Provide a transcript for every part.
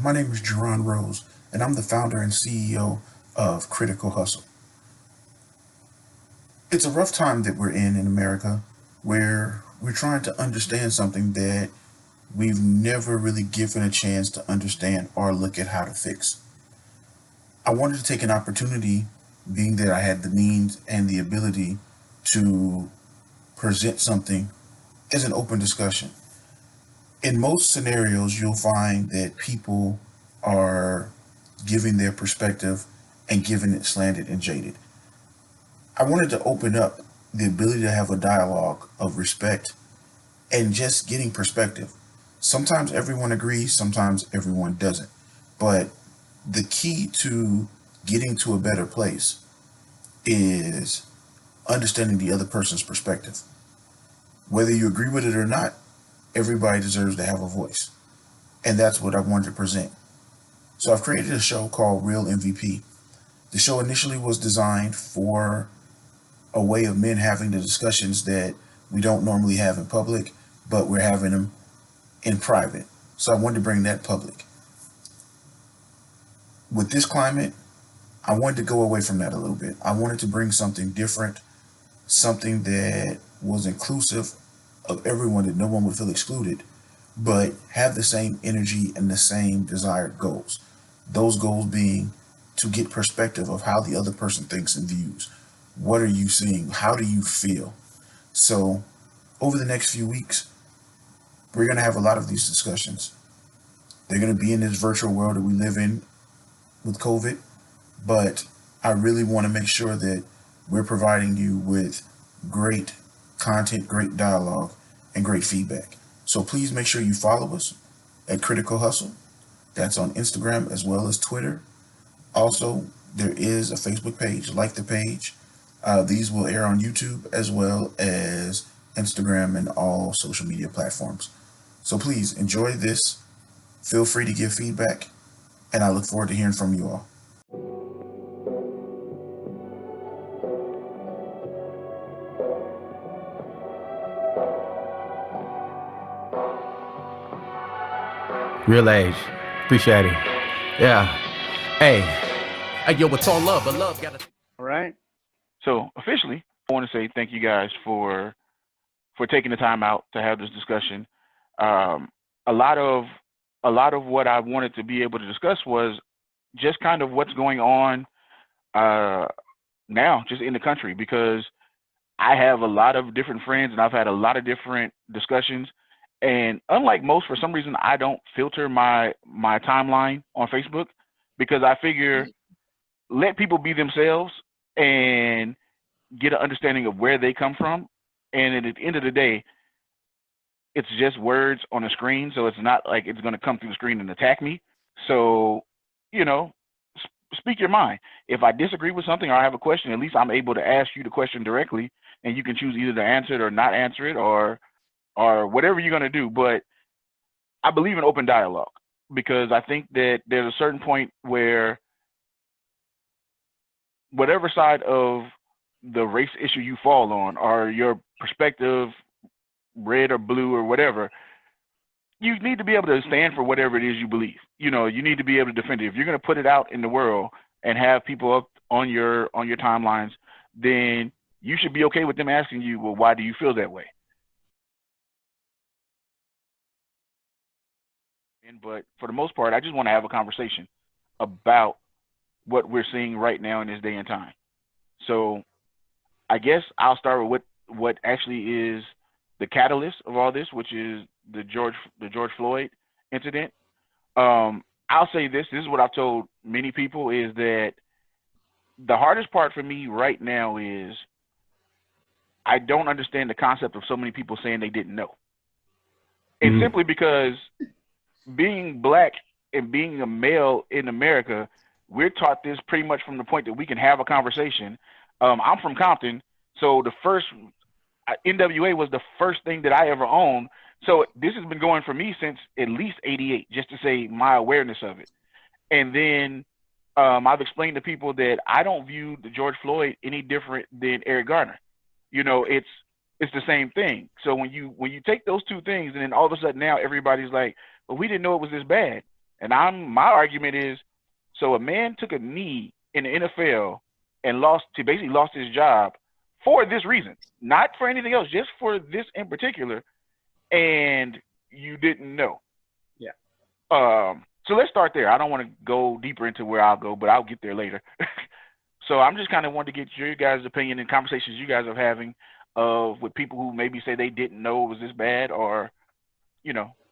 My name is Gerron Rose, and I'm the founder and CEO of Critical Hustle. It's a rough time that we're in America where we're trying to understand something that we've never really given a chance to understand or look at how to fix. I wanted to take an opportunity, being that I had the means and the ability to present something as an open discussion. In most scenarios, you'll find that people are giving their perspective and giving it slanted and jaded. I wanted to open up the ability to have a dialogue of respect and just getting perspective. Sometimes everyone agrees, sometimes everyone doesn't. But the key to getting to a better place is understanding the other person's perspective. Whether you agree with it or not, everybody deserves to have a voice. And that's what I wanted to present. So I've created a show called Real MVP. The show initially was designed for a way of men having the discussions that we don't normally have in public, but we're having them in private. So I wanted to bring that public. With this climate, I wanted to go away from that a little bit. I wanted to bring something different, something that was inclusive of everyone, that no one would feel excluded, but have the same energy and the same desired goals. Those goals being to get perspective of how the other person thinks and views. What are you seeing? How do you feel? So, over the next few weeks, we're going to have a lot of these discussions. They're going to be in this virtual world that we live in with COVID, but I really want to make sure that we're providing you with great content, great dialogue, and great feedback. So please make sure you follow us at Critical Hustle. That's on Instagram as well as Twitter. Also, there is a Facebook page. Like the page. These will air on YouTube as well as Instagram and all social media platforms. So please enjoy this. Feel free to give feedback, and I look forward to hearing from you all. Real age. Appreciate it. Yeah. Hey. Hey, yo, it's all love, but love gotta. All right. So officially, I want to say thank you guys for taking the time out to have this discussion. Um, a lot of what I wanted to be able to discuss was just kind of what's going on uh, now, just in the country, because I have a lot of different friends and I've had a lot of different discussions. And unlike most, for some reason, I don't filter my timeline on Facebook because I figure let people be themselves and get an understanding of where they come from. And at the end of the day, it's just words on a screen, so it's not like it's going to come through the screen and attack me. So, you know, speak your mind. If I disagree with something or I have a question, at least I'm able to ask you the question directly, and you can choose either to answer it or not answer it, or whatever you're going to do. But I believe in open dialogue because I think that there's a certain point where whatever side of the race issue you fall on, or your perspective, red or blue or whatever, you need to be able to stand for whatever it is you believe. You know, you need to be able to defend it. If you're going to put it out in the world and have people up on your timelines, then you should be okay with them asking you, well, why do you feel that way? But for the most part, I just want to have a conversation about what we're seeing right now in this day and time. So I guess I'll start with what actually is the catalyst of all this, which is the George Floyd incident. I'll say this. This is what I've told many people, is that the hardest part for me right now is I don't understand the concept of so many people saying they didn't know. And simply because being black and being a male in America, we're taught this pretty much from the point that we can have a conversation. I'm from Compton, so the first NWA was the first thing that I ever owned. So this has been going for me since at least '88, just to say my awareness of it. And then I've explained to people that I don't view the George Floyd any different than Eric Garner. You know, it's the same thing. So when you take those two things, and then all of a sudden now everybody's like, well, we didn't know it was this bad. And my argument is, so a man took a knee in the NFL and basically lost his job for this reason, not for anything else, just for this in particular, and you didn't know. Yeah. So let's start there. I don't want to go deeper into where I'll go, but I'll get there later. So I'm just kind of wanting to get your guys' opinion and conversations you guys are having with people who maybe say they didn't know it was this bad, or,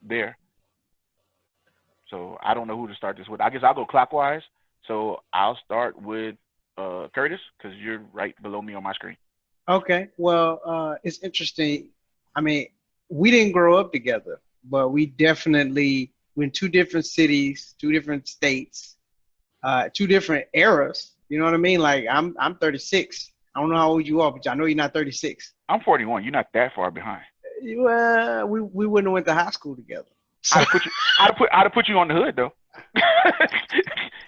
there. So I don't know who to start this with. I guess I'll go clockwise. So I'll start with Curtis, because you're right below me on my screen. Okay. Well, it's interesting. I mean, we didn't grow up together, but we definitely were in two different cities, two different states, two different eras. You know what I mean? Like I'm 36. I don't know how old you are, but I know you're not 36. I'm 41. You're not that far behind. Well, we wouldn't have went to high school together. So. I'd have put you on the hood though.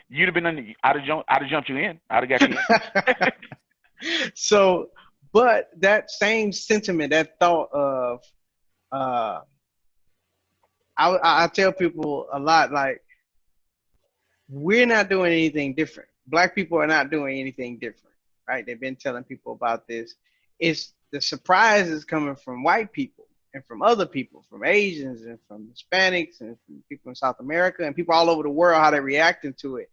You'd have been I'd have jumped you in. I'd have got you in. So, but that same sentiment, that thought of, I tell people a lot, like, we're not doing anything different. Black people are not doing anything different, right? They've been telling people about this. It's the surprise is coming from white people and from other people, from Asians and from Hispanics and from people in South America and people all over the world, how they're reacting to it.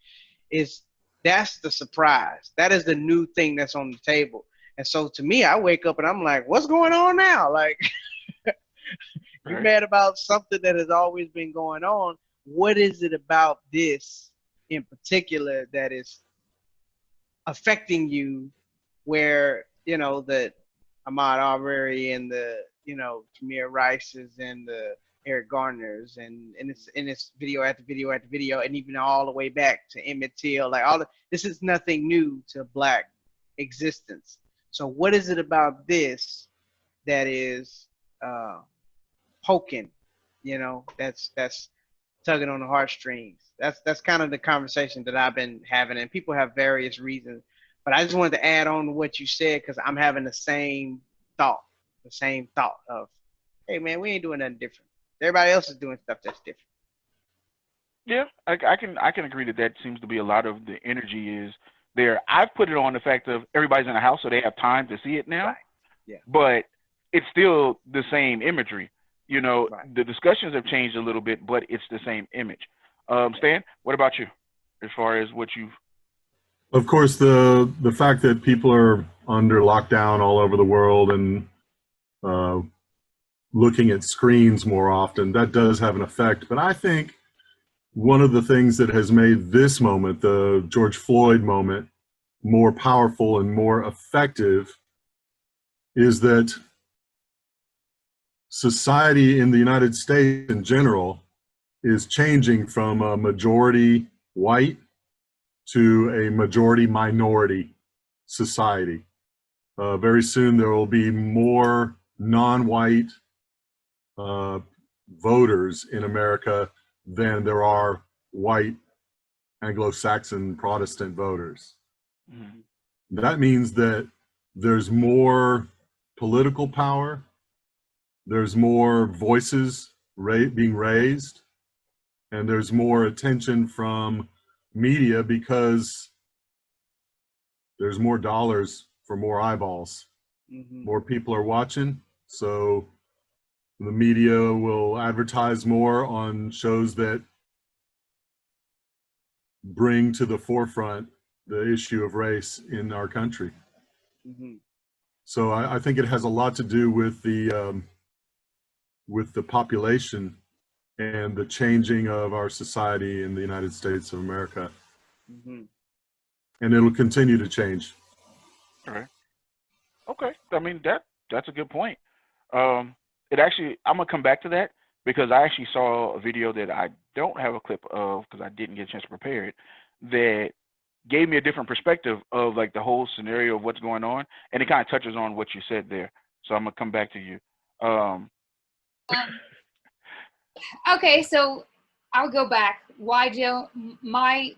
That's the surprise. That is the new thing that's on the table. And so to me, I wake up and I'm like, what's going on now? Like, you're mad about something that has always been going on. What is it about this in particular that is affecting you where, that Ahmaud Arbery and the, Tamir Rice's and the Eric Garner's and it's video after video after video, and even all the way back to Emmett Till, like this is nothing new to Black existence. So what is it about this that is poking, that's tugging on the heartstrings? That's kind of the conversation that I've been having, and people have various reasons. But I just wanted to add on to what you said, because I'm having the same thought of, hey man, we ain't doing nothing different. Everybody else is doing stuff that's different. Yeah, I can agree that seems to be a lot of the energy is there. I've put it on the fact of everybody's in the house, so they have time to see it now. Right. Yeah. But it's still the same imagery. Right. The discussions have changed a little bit, but it's the same image. Stan, what about you, as far as what you've? Of course, the fact that people are under lockdown all over the world and looking at screens more often, that does have an effect. But I think one of the things that has made this moment, the George Floyd moment, more powerful and more effective is that society in the United States in general is changing from a majority white to a majority minority society. Very soon there will be more non-white voters in America than there are white Anglo-Saxon Protestant voters. Mm-hmm. That means that there's more political power, there's more voices being raised, and there's more attention from media because there's more dollars for more eyeballs. Mm-hmm. More people are watching, so the media will advertise more on shows that bring to the forefront the issue of race in our country. Mm-hmm. So I think it has a lot to do with the population and the changing of our society in the United States of America. Mm-hmm. And it'll continue to change. All right. Okay. I mean, that's a good point. I'm gonna come back to that because I actually saw a video that I don't have a clip of because I didn't get a chance to prepare it, that gave me a different perspective of like the whole scenario of what's going on, and it kind of touches on what you said there. So I'm gonna come back to you. Okay, so I'll go back. Why, Joe? My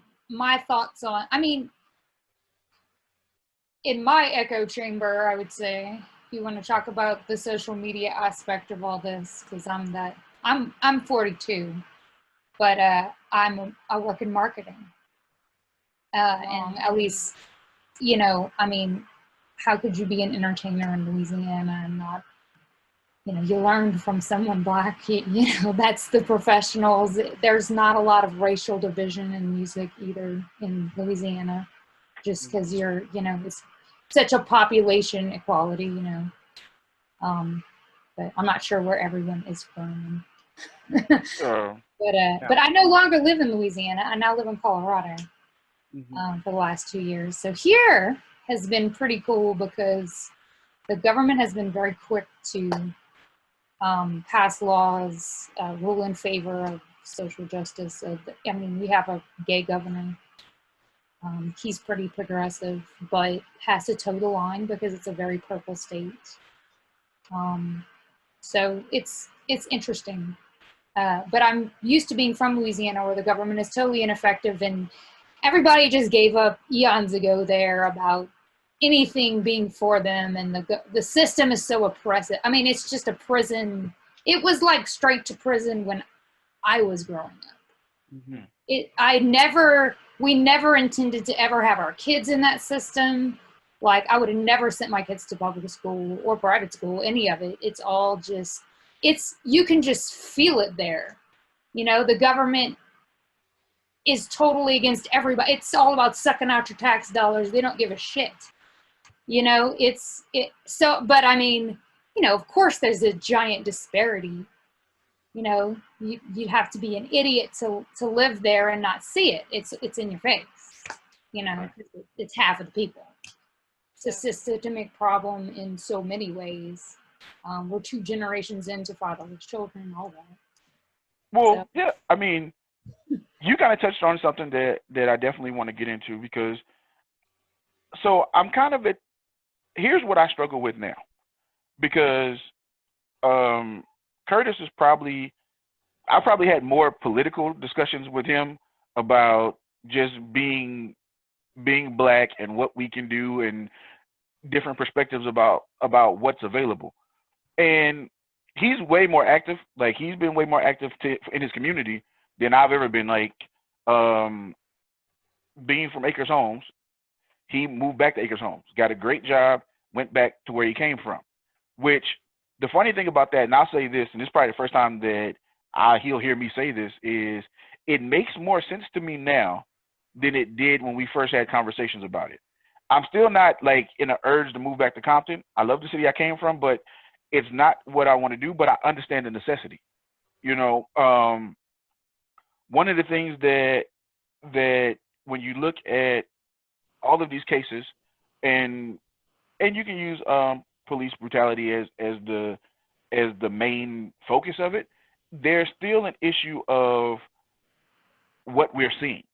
thoughts on, I mean, in my echo chamber, I would say, if you want to talk about the social media aspect of all this, because I'm 42, but I work in marketing, and at least, you know, I mean, how could you be an entertainer in Louisiana and not, you know, you learned from someone Black, you know, that's the professionals. There's not a lot of racial division in music either in Louisiana, just because you're, you know, it's such a population equality, you know. But I'm not sure where everyone is from. But I no longer live in Louisiana. I now live in Colorado for the last 2 years. So here has been pretty cool because the government has been very quick to pass laws, rule in favor of social justice. I mean, we have a gay governor. He's pretty progressive, but has to toe the line because it's a very purple state. So it's interesting. But I'm used to being from Louisiana where the government is totally ineffective and everybody just gave up eons ago there about anything being for them, and the system is so oppressive. I mean, it's just a prison. It was like straight to prison when I was growing up. We never intended to ever have our kids in that system. Like, I would have never sent my kids to public school or private school, any of it. It's all just, you can just feel it there. You know, the government is totally against everybody. It's all about sucking out your tax dollars. They don't give a shit. You know, but I mean, you know, of course there's a giant disparity. You know, you'd have to be an idiot to live there and not see it. It's in your face. You know, it's half of the people. It's a systemic problem in so many ways. We're 2 generations into fatherless children, all that. Well, so. Yeah, I mean, you kind of touched on something that I definitely want to get into, because so I'm kind of here's what I struggle with now, because Curtis is I probably had more political discussions with him about just being Black and what we can do and different perspectives about what's available. And he's way more active. Like, he's been way more active in his community than I've ever been. Like, being from Acres Homes, he moved back to Acres Homes, got a great job, went back to where he came from. Which, the funny thing about that, and I'll say this, and this is probably the first time that he'll hear me say this, is it makes more sense to me now than it did when we first had conversations about it. I'm still not like in an urge to move back to Compton. I love the city I came from, but it's not what I want to do, but I understand the necessity. You know, one of the things that when you look at all of these cases, and you can use police brutality as the main focus of it, there's still an issue of what we're seeing.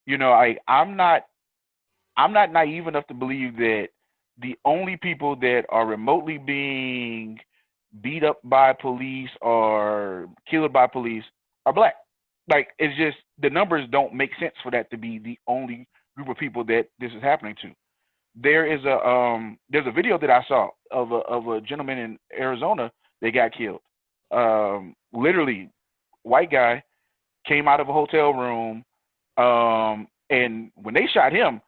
You know, I'm not naive enough to believe that the only people that are remotely being beat up by police or killed by police are Black. Like, it's just, the numbers don't make sense for that to be the only group of people that this is happening to. There's a video that I saw of a gentleman in Arizona that got killed. Literally, white guy came out of a hotel room, and when they shot him,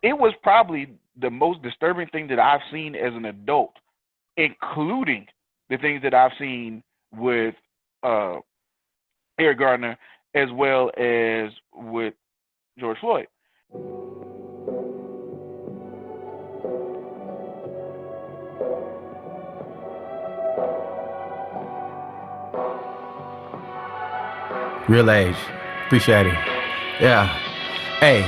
it was probably the most disturbing thing that I've seen as an adult, including the things that I've seen with Eric Garner as well as with George Floyd. Real age. Appreciate it. Yeah. Hey,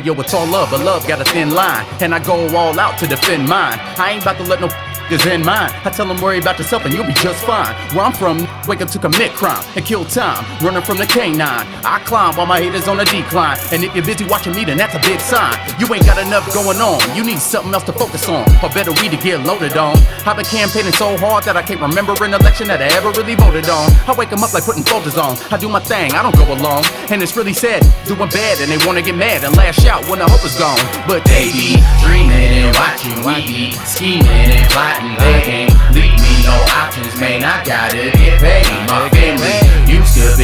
yo, it's all love, but love got a thin line, and I go all out to defend mine. I ain't about to let no is in mine. I tell them worry about yourself and you'll be just fine. Where I'm from, wake up to commit crime and kill time, running from the canine. I climb while my haters on a decline, and if you're busy watching me, then that's a big sign. You ain't got enough going on, you need something else to focus on, or better weed to get loaded on. I've been campaigning so hard that I can't remember an election that I ever really voted on. I wake them up like putting folders on, I do my thing, I don't go along. And it's really sad, doing bad and they wanna get mad and lash out when the hope is gone. But they be dreaming and watching, we be scheming and plotting. They ain't leave me no options, man, I gotta get paid. My family used to be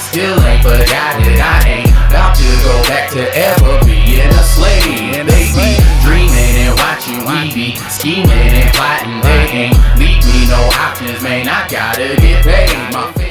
still ain't forgot it. I ain't about to go back to ever being a slave. They be dreaming and watching, we be scheming and plotting. They ain't leave me no options, man, I gotta get paid. My